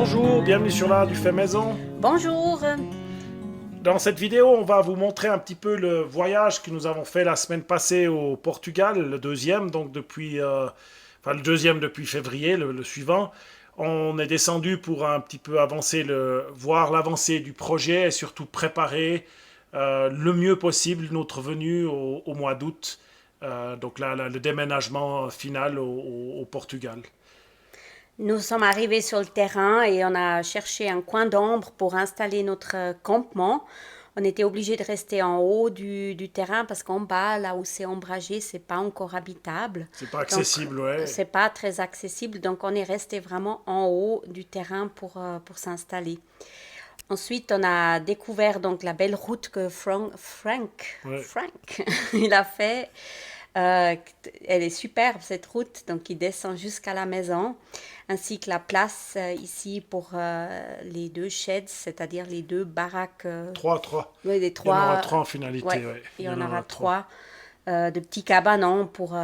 Bonjour, bienvenue sur l'art du fait maison. Bonjour. Dans cette vidéo, on va vous montrer un petit peu le voyage que nous avons fait la semaine passée au Portugal, le deuxième, donc le deuxième depuis février, le suivant. On est descendu pour un petit peu avancer, voir l'avancée du projet et surtout préparer le mieux possible notre venue au mois d'août. Donc là, le déménagement final au Portugal. Nous sommes arrivés sur le terrain et on a cherché un coin d'ombre pour installer notre campement. On était obligé de rester en haut du terrain parce qu'en bas, là où c'est ombragé, c'est pas encore habitable. C'est pas Donc, accessible, ouais. c'est pas très accessible. Donc, on est resté vraiment en haut du terrain pour s'installer. Ensuite, on a découvert donc la belle route que Ouais. Frank il a fait. Euh, Elle est superbe cette route, donc il descend jusqu'à la maison, ainsi que la place ici pour les deux sheds, c'est-à-dire les deux baraques. Trois. Oui, les Il y en aura trois. trois en finalité, Ouais, ouais. il Il y y en en aura aura trois. trois de petits cabanons pour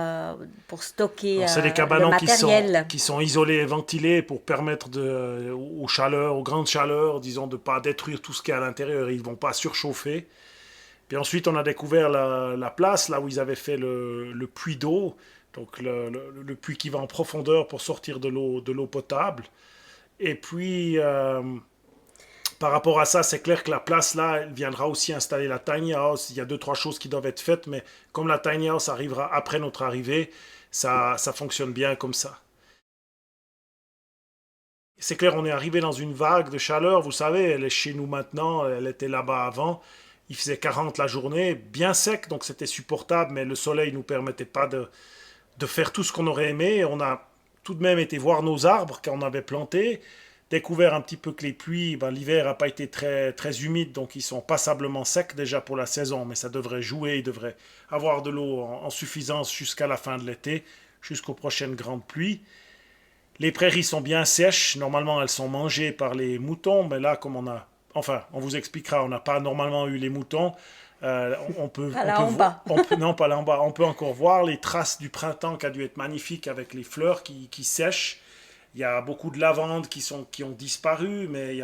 stocker Alors, c'est des le cabanons matériel. qui sont isolés et ventilés pour permettre aux grandes chaleurs, disons, de ne pas détruire tout ce qui est à l'intérieur. Ils ne vont pas surchauffer. Puis ensuite, on a découvert la place, là où ils avaient fait le puits d'eau, donc le puits qui va en profondeur pour sortir de l'eau potable. Et puis, par rapport à ça, c'est clair que la place là, elle viendra aussi installer la tiny house. Il y a deux, trois choses qui doivent être faites, mais comme la tiny house arrivera après notre arrivée, ça fonctionne bien comme ça. C'est clair, on est arrivé dans une vague de chaleur, vous savez, elle est chez nous maintenant, elle était là-bas avant. Il faisait 40 la journée, bien sec, donc c'était supportable, mais le soleil ne nous permettait pas de faire tout ce qu'on aurait aimé. On a tout de même été voir nos arbres qu'on avait plantés, découvert un petit peu que les pluies, ben, l'hiver n'a pas été très, très humide, donc ils sont passablement secs déjà pour la saison, mais ça devrait jouer, il devrait avoir de l'eau en suffisance jusqu'à la fin de l'été, jusqu'aux prochaines grandes pluies. Les prairies sont bien sèches, normalement elles sont mangées par les moutons, mais là comme on vous expliquera, on n'a pas normalement eu les moutons, Pas là en bas. non pas là en bas, on peut encore voir les traces du printemps qui a dû être magnifique avec les fleurs qui sèchent. Il y a beaucoup de lavandes qui ont disparu, mais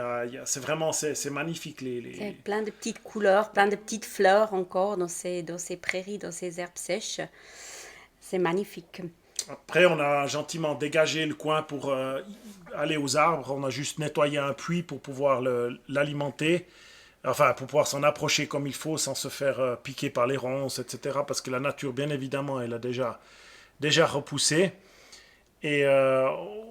c'est magnifique. C'est plein de petites couleurs, plein de petites fleurs encore dans ces prairies, dans ces herbes sèches. C'est magnifique. Après, on a gentiment dégagé le coin pour aller aux arbres. On a juste nettoyé un puits pour pouvoir l'alimenter. Enfin, pour pouvoir s'en approcher comme il faut sans se faire piquer par les ronces, etc. Parce que la nature, bien évidemment, elle a déjà repoussé. Et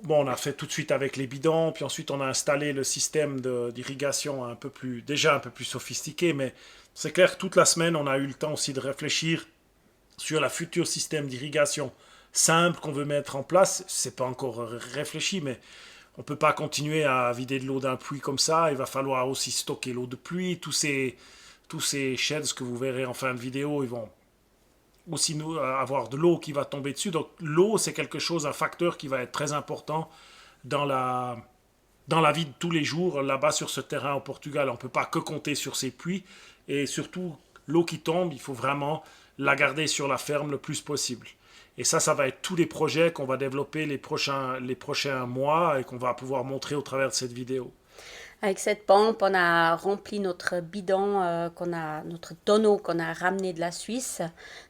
bon, on a fait tout de suite avec les bidons, puis ensuite on a installé le système d'irrigation déjà un peu plus sophistiqué, mais c'est clair que toute la semaine, on a eu le temps aussi de réfléchir sur la future système d'irrigation simple qu'on veut mettre en place. C'est pas encore réfléchi, mais on peut pas continuer à vider de l'eau d'un puits comme ça. Il va falloir aussi stocker l'eau de pluie. Tous ces sheds que vous verrez en fin de vidéo, ils vont aussi avoir de l'eau qui va tomber dessus. Donc l'eau, c'est quelque chose, un facteur qui va être très important dans la vie de tous les jours là-bas sur ce terrain au Portugal. On ne peut pas que compter sur ces puits. Et surtout, l'eau qui tombe, il faut vraiment la garder sur la ferme le plus possible. Et ça va être tous les projets qu'on va développer les prochains mois et qu'on va pouvoir montrer au travers de cette vidéo. Avec cette pompe, on a rempli notre bidon, notre tonneau qu'on a ramené de la Suisse,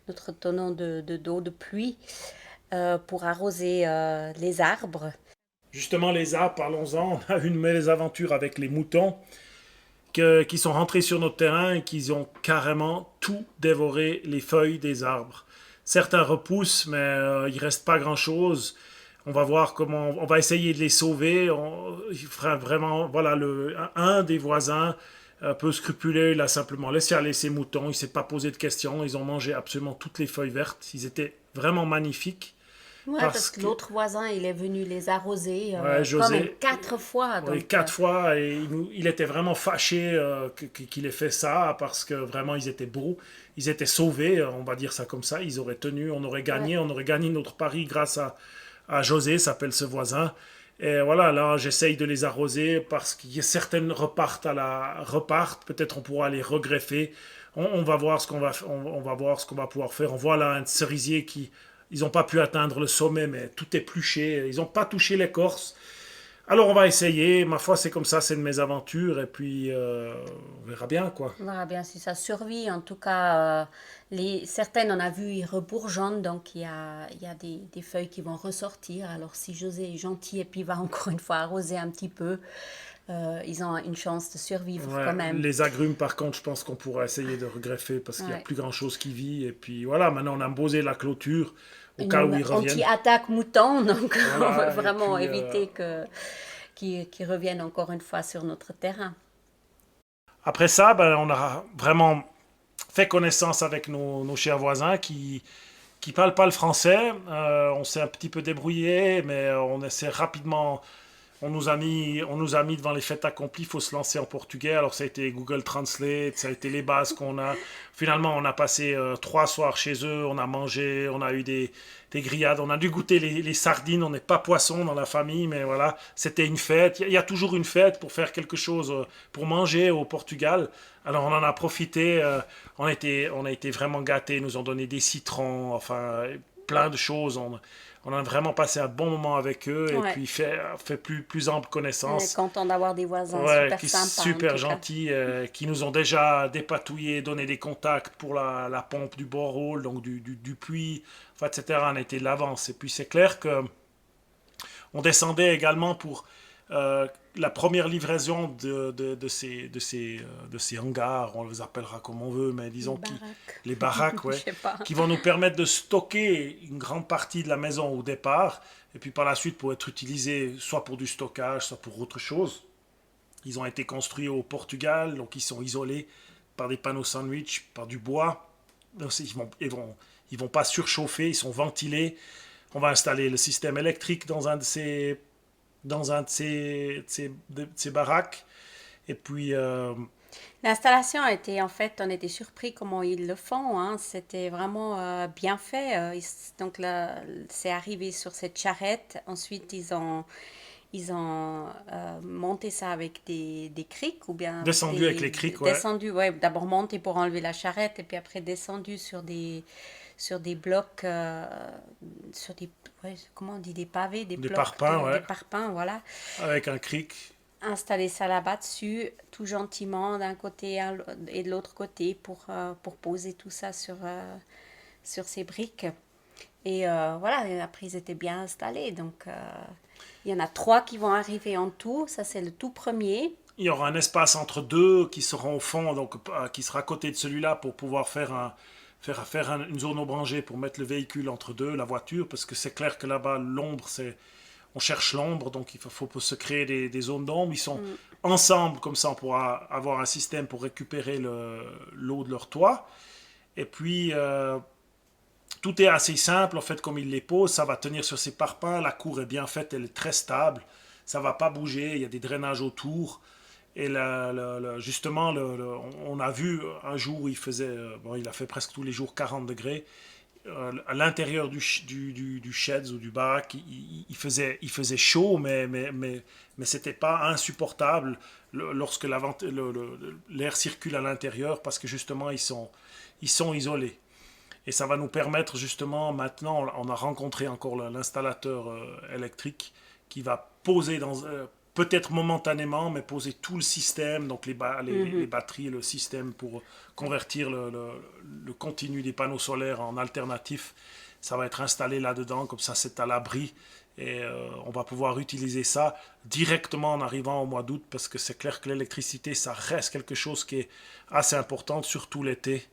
notre tonneau d'eau de pluie, pour arroser les arbres. Justement, les arbres, parlons-en. On a eu une mésaventure avec les moutons qui sont rentrés sur notre terrain et qui ont carrément tout dévoré les feuilles des arbres. Certains repoussent, mais il ne reste pas grand-chose. On va voir comment on va essayer de les sauver. Il fera vraiment, voilà, un des voisins un peu scrupuleux, il a simplement laissé aller ses moutons. Il ne s'est pas posé de questions. Ils ont mangé absolument toutes les feuilles vertes. Ils étaient vraiment magnifiques Ouais, parce parce que que l'autre voisin, il est venu les arroser ouais, quand même José, 4 fois. oui, Donc, 4 fois, et il était vraiment fâché qu'il ait fait ça parce que vraiment ils étaient beaux, ils étaient sauvés, on va dire ça comme ça. Ils auraient tenu, ouais. on aurait gagné notre pari grâce à José, s'appelle ce voisin. Et voilà, là j'essaye de les arroser parce que certaines repartent, peut-être on pourra les regreffer. On va voir on va voir ce qu'on va pouvoir faire. On voit là un cerisier qui ils n'ont pas pu atteindre le sommet, mais tout est pluché. Ils n'ont pas touché l'écorce. Alors on va essayer, ma foi c'est comme ça, c'est de mes aventures et puis on verra bien quoi. On verra bien si ça survit. En tout cas, certaines, on a vu, ils rebourgeonnent, donc il y a des feuilles qui vont ressortir. Alors si José est gentil et puis va encore une fois arroser un petit peu, ils ont une chance de survivre Ouais, quand même. les agrumes par contre je pense qu'on pourra essayer de regreffer parce qu'il n'y a Ouais. plus grand chose qui vit et puis voilà, maintenant on a posé la clôture au cas où Une ils reviennent. anti-attaque mouton, donc on veut Voilà, et vraiment puis éviter qu'ils reviennent encore une fois sur notre terrain. après ça, ben, on a vraiment fait connaissance avec nos chers voisins qui parlent pas le français. On s'est un petit peu débrouillé, mais on essaie rapidement. On nous a mis devant les faits accomplis. Il faut se lancer en portugais. Alors ça a été Google Translate, ça a été les bases qu'on a. Finalement, on a passé 3 soirs chez eux. On a mangé, on a eu des grillades. On a dû goûter les sardines. On n'est pas poisson dans la famille, mais voilà, c'était une fête. Il y a toujours une fête pour faire quelque chose, pour manger au Portugal. Alors on en a profité. On a été vraiment gâtés. Ils nous ont donné des citrons, enfin plein de choses. On a vraiment passé un bon moment avec eux et Ouais, puis fait plus ample on est connaissance. content d'avoir des voisins Ouais, super qui sympas en super tout cas. gentils, qui nous ont déjà dépatouillé, donné des contacts pour la pompe du borehole, donc du puits, enfin, etc. On était de l'avance. Et puis c'est clair que on descendait également pour la première livraison de ces hangars, on les appellera comme on veut, mais Les disons baraques, les baraques, je ouais, sais pas. qui vont nous permettre de stocker une grande partie de la maison au départ, et puis par la suite pour être utilisés soit pour du stockage, soit pour autre chose. Ils ont été construits au Portugal, donc ils sont isolés par des panneaux sandwich, par du bois. Donc, ils vont pas surchauffer, ils sont ventilés. On va installer le système électrique dans un de ces baraques. Et puis, L'installation a été, en fait, on était surpris comment ils le font, hein. C'était vraiment bien fait. Donc là, c'est arrivé sur cette charrette. Ensuite, ils ont monté ça avec des crics ou bien descendu avec les criques, ouais, descendu, ouais, d'abord monté pour enlever la charrette et puis après descendu sur des blocs, sur des, ouais, comment on dit, des pavés, des des blocs, parpaings, des ouais, parpaings, voilà. avec un cric. Installer ça là-bas dessus, tout gentiment d'un côté et de l'autre côté pour poser tout ça sur ces briques. Et voilà, et après ils étaient bien installés. Donc il y en a trois qui vont arriver en tout. Ça, c'est le tout premier. Il y aura un espace entre deux qui seront au fond, donc qui sera à côté de celui-là pour pouvoir une zone ombragée pour mettre le véhicule entre deux, la voiture, parce que c'est clair que là-bas, l'ombre, on cherche l'ombre, donc il faut se créer des zones d'ombre. Ils sont Mm. ensemble, comme ça on pourra avoir un système pour récupérer l'eau de leur toit. Et puis, tout est assez simple, en fait, comme ils les posent, ça va tenir sur ses parpaings, la cour est bien faite, elle est très stable, ça va pas bouger, il y a des drainages autour. Et justement, on a vu un jour, bon, il a fait presque tous les jours 40 degrés. À l'intérieur du sheds ou du baraque, il faisait chaud, mais c'était pas insupportable lorsque l'air circule à l'intérieur parce que justement, ils sont isolés. Et ça va nous permettre justement, maintenant, on a rencontré encore l'installateur électrique qui va poser peut-être momentanément, mais poser tout le système, donc les Mhm. batteries, le système pour convertir le continu des panneaux solaires en alternatif. Ça va être installé là-dedans, comme ça c'est à l'abri. Et on va pouvoir utiliser ça directement en arrivant au mois d'août, parce que c'est clair que l'électricité, ça reste quelque chose qui est assez important, surtout l'été.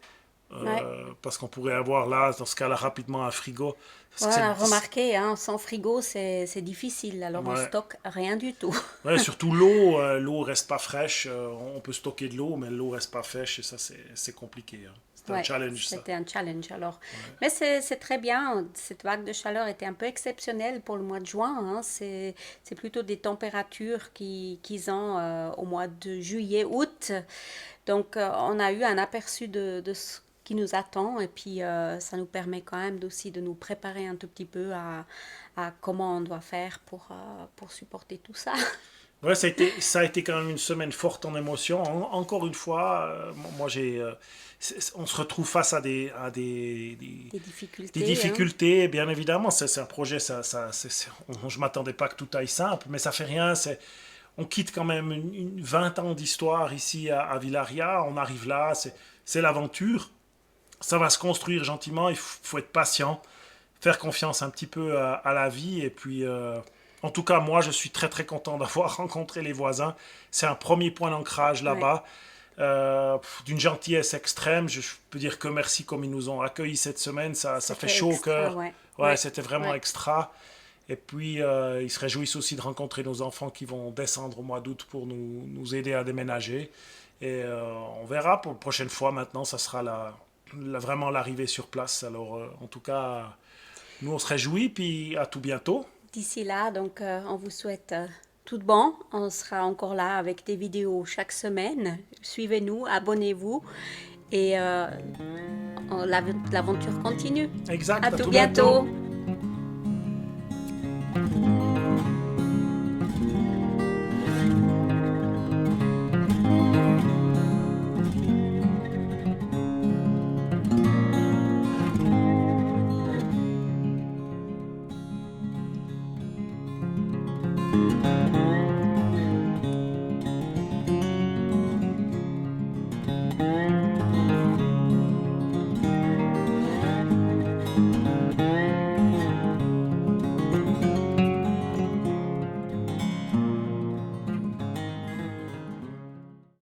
Ouais. Parce qu'on pourrait avoir là, dans ce cas-là, rapidement un frigo. Parce que Voilà, remarquez, hein, sans frigo, c'est difficile. Alors on ouais. stocke rien du tout. Ouais, surtout l'eau, l'eau reste pas fraîche. On peut stocker de l'eau, mais l'eau reste pas fraîche et ça, c'est compliqué, hein. C'est un Ouais, challenge, ça. c'était un challenge alors. Ouais. Mais c'est très bien. Cette vague de chaleur était un peu exceptionnelle pour le mois de juin, hein. C'est plutôt des températures qu'ils ont au mois de juillet, août. Donc on a eu un aperçu de ce qui nous attend et puis ça nous permet quand même aussi de nous préparer un tout petit peu à comment on doit faire pour supporter tout ça. Ouais, ça a été quand même une semaine forte en émotion. Encore une fois, moi on se retrouve face à Des des difficultés, hein. difficultés. Bien évidemment, c'est un projet, je m'attendais pas que tout aille simple, mais ça fait rien. On quitte quand même 20 ans d'histoire ici à Villaria. On arrive là, c'est l'aventure. Ça va se construire gentiment. Il faut être patient, faire confiance un petit peu à la vie. Et puis, en tout cas, moi, je suis très très content d'avoir rencontré les voisins. C'est un premier point d'ancrage Ouais, là-bas. D'une gentillesse extrême. Je peux dire que merci comme ils nous ont accueillis cette semaine. Ça fait c'était chaud au extra, cœur. ouais. Ouais, Ouais, c'était vraiment ouais. extra. Et puis, ils se réjouissent aussi de rencontrer nos enfants qui vont descendre au mois d'août pour nous aider à déménager. Et on verra pour la prochaine fois maintenant, ça sera vraiment l'arrivée sur place. Alors, en tout cas, nous, on se réjouit, puis à tout bientôt. D'ici là, donc, on vous souhaite tout de bon. On sera encore là avec des vidéos chaque semaine. Suivez-nous, abonnez-vous et l'aventure continue. Exact, À à tout tout bientôt. bientôt.